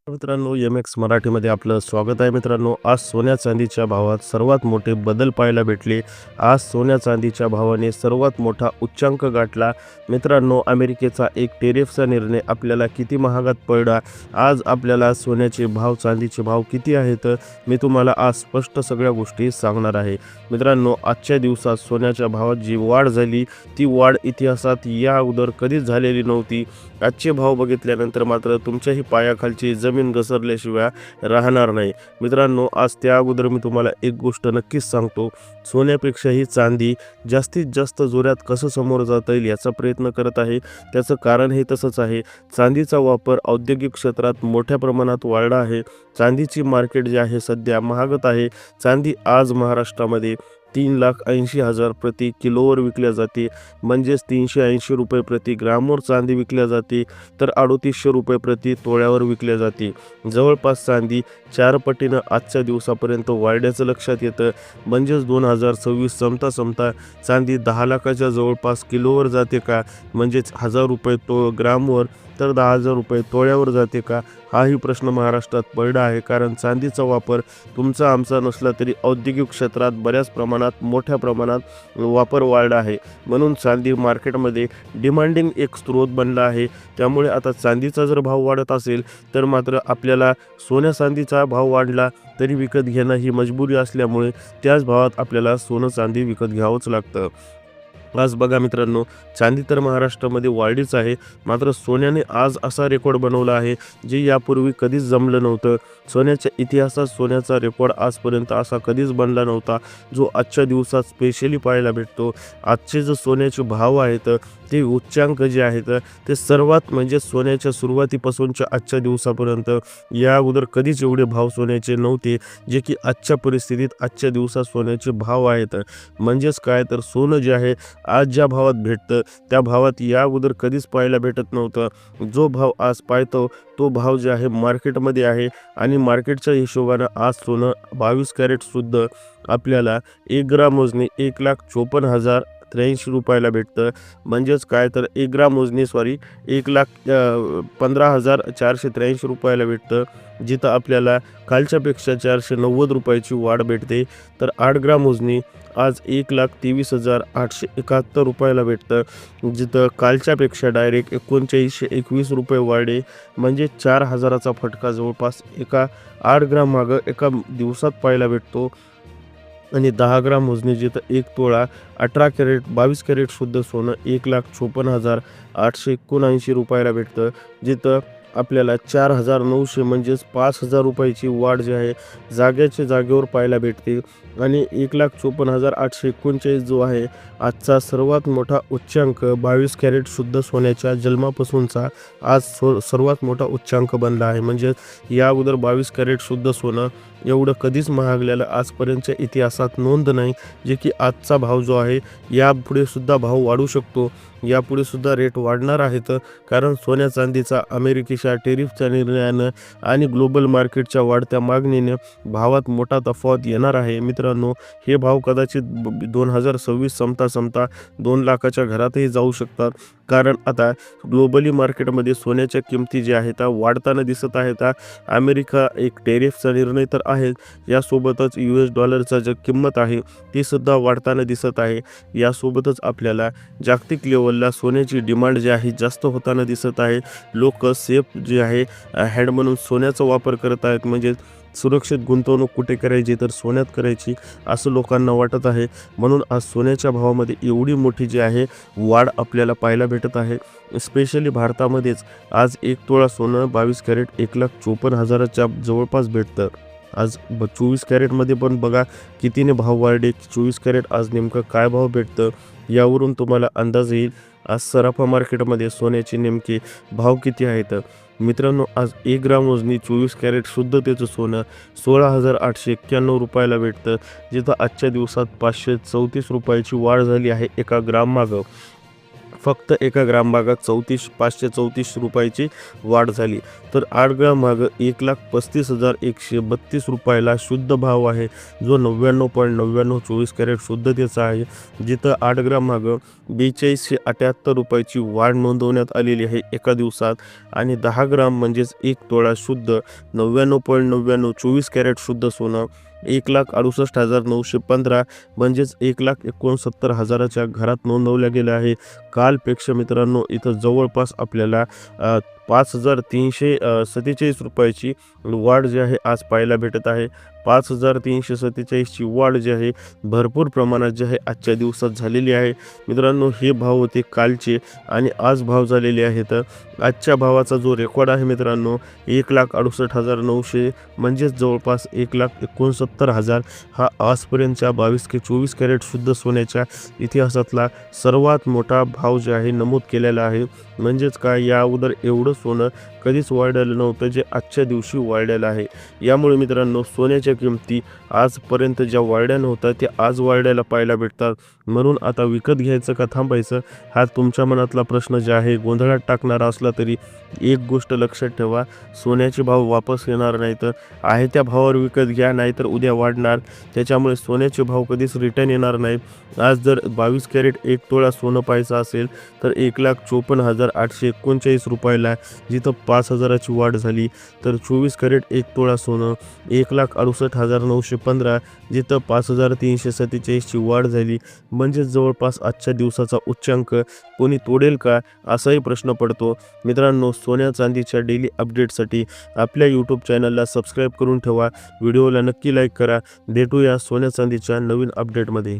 मित्रांनो, एम.एक्स मराठीमध्ये आपलं स्वागत आहे. मित्रांनो, आज सोन्या चांदीच्या भावात सर्वात मोठे बदल पाहायला भेटले. आज सोन्या चांदीच्या भावाने सर्वात मोठा उच्चांक गाठला. मित्रांनो, अमेरिकेचा एक टेरिफचा निर्णय आपल्याला किती महागात पडला. आज आपल्याला सोन्याचे भाव, चांदीचे भाव किती आहेत, मी तुम्हाला आज स्पष्ट सगळ्या गोष्टी सांगणार आहे. मित्रांनो, आजच्या दिवसात सोन्याच्या भावात जी वाढ झाली, ती वाढ इतिहासात या अगोदर कधीच झालेली नव्हती. आजचे भाव बघितल्यानंतर मात्र तुमच्याही पायाखालची जमीन घसरल्याशिवाय राहणार नाही. मित्रांनो, आज त्या अगोदर मी तुम्हाला एक गोष्ट नक्कीच सांगतो. सोन्यापेक्षाही चांदी जास्तीत जास्त जोरात कसं समोर जाता येईल याचा प्रयत्न करत आहे. त्याचं कारण हे तसंच आहे. चांदीचा वापर औद्योगिक क्षेत्रात मोठ्या प्रमाणात वाढला आहे. चांदीची मार्केट जे आहे सध्या महागत आहे. चांदी आज महाराष्ट्रामध्ये 3,80,000 प्रति किलोवर विकल्या जाते. म्हणजेच 380 रुपये प्रति ग्रामवर चांदी विकल्या जाते, तर 3800 रुपये प्रति तोळ्यावर विकल्या जाते. जवळपास चांदी 4 पटीनं आजच्या दिवसापर्यंत वाढल्याचं लक्षात येतं. म्हणजेच 2026 संपता चांदी 10 लाखाच्या जवळपास किलोवर जाते का, म्हणजेच 1000 रुपये ग्रामवर, तर 10,000 रुपये तोळ्यावर जाते का, हाही प्रश्न महाराष्ट्रात पडला आहे. कारण चांदीचा वापर तुमचा आमचा नसला तरी औद्योगिक क्षेत्रात बऱ्याच प्रमाणात, मोठ्या प्रमाणात वापर वाढला आहे. म्हणून चांदी मार्केटमध्ये डिमांडिंग एक स्रोत बनला आहे. त्यामुळे आता चांदीचा जर भाव वाढत असेल तर मात्र आपल्याला सोन्या चांदीचा भाव वाढला तरी विकत घेणं ही मजबुरी असल्यामुळे त्याच भावात आपल्याला सोनं चांदी विकत घ्यावंच लागतं. आज बघा मित्रांनो, चांदी तर महाराष्ट्रामध्ये वाढलीच आहे, मात्र सोन्याने आज असा रेकॉर्ड बनवला आहे जे यापूर्वी कधीच जमलं नव्हतं. सोन्याच्या इतिहासात सोन्याचा रेकॉर्ड आजपर्यंत असा कधीच बनला नव्हता, जो आजच्या दिवसात स्पेशली पाहायला भेटतो. आजचे जे सोन्याचे भाव आहेत ते उच्चांक जे आहेत ते सर्वात म्हणजे सोन्याच्या सुरुवातीपासूनच्या आजच्या दिवसापर्यंत या अगोदर कधीच एवढे भाव सोन्याचे नव्हते, जे की आजच्या परिस्थितीत आजच्या दिवसात सोन्याचे भाव आहेत. म्हणजेच काय, तर सोनं जे आहे आज ज्या भावात भेटतं त्या भावात या अगोदर कधीच पाहायला भेटत नव्हतं. जो भाव आज पाहतो तो भाव जे आहे मार्केटमध्ये आहे. आणि मार्केटच्या हिशोबानं आज सोनं 22 कॅरेट शुद्ध आपल्याला 1 ग्राम मोजणी 1,54,083 रुपयाला भेटतं. म्हणजेच काय, तर 1 ग्राम मोजणी 1,15,483 रुपयाला भेटतं. जिथं आपल्याला कालच्यापेक्षा 490 रुपयाची वाढ भेटते. तर 8 ग्राम मोजणी आज 1,23,871 रुपयाला भेटतं. जिथं कालच्यापेक्षा डायरेक्ट 3921 रुपये वाढे, म्हणजे 4,000चा फटका जवळपास एका 8 ग्राम मागं एका दिवसात पाहायला भेटतो. आणि 10 ग्राम मोजणी जिथं 1 तोळा 18 कॅरेट 22 कॅरेट शुद्ध सोनं 1,54,879 रुपयाला भेटतं. जिथं आपल्याला 4,900 म्हणजेच 5,000 रुपयाची वाढ जी आहे जाग्याच्या जागेवर पाहायला भेटते. आणि 1,54,839 जो आहे आजचा सर्वात मोठा उच्चांक 22 कॅरेट शुद्ध सोन्याच्या जन्मापासूनचा आज सर्वात मोठा उच्चांक बनला आहे. म्हणजे या अगोदर 22 कॅरेट शुद्ध सोनं एवढं कधीच महागलेलं आजपर्यंतच्या इतिहासात नोंद नाही. जे की आजचा भाव जो आहे यापुढे सुद्धा भाव वाढू शकतो, यापुढे सुद्धा रेट वाढणार आहेत. कारण सोन्या चांदीचा अमेरिकेच्या टेरिफच्या निर्णयानं आणि ग्लोबल मार्केटच्या वाढत्या मागणीने भावात मोठा तफावत येणार आहे. मित्रांनो, हे भाव कदाचित 2026 संपता 2 लाखाच्या घरातही जाऊ शकतात. कारण आता ग्लोबली मार्केटमध्ये सोन्याच्या किमती ज्या आहेत त्या वाढताना दिसत आहेत. अमेरिका एक टेरिफचा निर्णय तर आहे, यासोबतच US डॉलरचा जी किंमत आहे ती सुद्धा वाढताना दिसत आहे. यासोबतच आपल्याला जागतिक लेवलला सोन्याची डिमांड जी आहे जास्त होताना दिसत आहे. लोक सेफ जे आहे हँड म्हणून सोन्याचा वापर करत आहेत. म्हणजे सुरक्षित गुंतवणूक कुठे करायची, तर सोन्यात करायची असं लोकांना वाटत आहे. म्हणून आज सोन्याच्या भावामध्ये एवढी मोठी जी आहे वाढ आपल्याला पाहायला भेटत आहे. स्पेशली भारतामध्येच आज 1 तोळा सोनं 22 कॅरेट 1,54,000च्या जवळपास भेटतं. आज 24 कॅरेटमध्ये पण बघा कितीने भाव वाढले. 24 कॅरेट आज नेमकं काय भाव भेटतं यावरून तुम्हाला अंदाज येईल आज सराफा मार्केटमध्ये सोन्याचे नेमके भाव किती आहेत. मित्रांनो, आज 1 ग्राम मोजणी 24 कॅरेट शुद्धतेचं सोनं 16,891 रुपयाला भेटतं. जिथं आजच्या दिवसात 534 रुपयाची वाढ झाली आहे एका ग्राम मागं. फक्त एका ग्रामभागात 534 रुपयाची वाढ झाली. तर 8 ग्राम मागं 1,35,132 रुपयाला शुद्ध भाव आहे, जो 99.99 कॅरेट शुद्धतेचा आहे. जिथं 8 ग्राम मागं 4278 रुपयाची वाढ नोंदवण्यात आलेली आहे एका दिवसात. आणि 10 ग्राम म्हणजेच 1 तोळा शुद्ध 99.99 कॅरेट शुद्ध सोनं 1,68,915 म्हणजेच 1,69,000च्या घरात नोंदवल्या गेल्या आहे. कालपेक्षा मित्रांनो इथं जवळपास आपल्याला 5,347 रुपयाची वाढ जी आहे आज पाहायला भेटत आहे. 5,347ची वाढ जी आहे भरपूर प्रमाणात जी आहे आजच्या दिवसात झालेली आहे. मित्रांनो हे भाव होते कालचे आणि आज भाव झालेले आहेत. आजच्या भावाचा जो रेकॉर्ड आहे मित्रांनो 1,68,900 म्हणजेच जवळपास 1,69,000 हा आजपर्यंतच्या 22 कॅरेट शुद्ध सोन्याच्या इतिहासातला सर्वात मोठा भाव जे आहे नमूद केलेला आहे. म्हणजेच काय, या अगोदर एवढं सोनं कधीच वाढलेलं नव्हतं जे आजच्या दिवशी वाढलेलं आहे. यामुळे मित्रांनो सोन्याच्या किमती आजपर्यंत ज्या वाढल्या नव्हत्या त्या आज वाढायला पाहायला भेटतात. म्हणून आता विकत घ्यायचं का थांबायचं हा तुमच्या मनातला प्रश्न जे आहे गोंधळात टाकणारा असला तरी एक गोष्ट लक्षात ठेवा, सोन्याचे भाव वापस येणार नाही. तर आहे त्या भावावर विकत घ्या, नाहीतर उद्या वाढणार. त्याच्यामुळे सोन्याचे भाव कधीच रिटर्न येणार नाही. आज जर 22 कॅरेट 1 तोळा सोनं पाहायचं असेल तर 1,54,839 रुपयाला, जिथं 5,000ची वाढ झाली. तर 24 कॅरेट 1 तोळा सोनं 1,68,915 जिथं 5,347ची वाढ झाली. म्हणजेच जवळपास आजच्या दिवसाचा उच्चांक कोणी तोडेल का असाही प्रश्न पडतो. मित्रांनो सोन्या चांदीच्या डेली अपडेटसाठी आपल्या यूट्यूब चॅनलला सबस्क्राईब करून ठेवा. व्हिडिओला नक्की लाईक करा. भेटूया सोन्या चांदीच्या नवीन अपडेटमध्ये.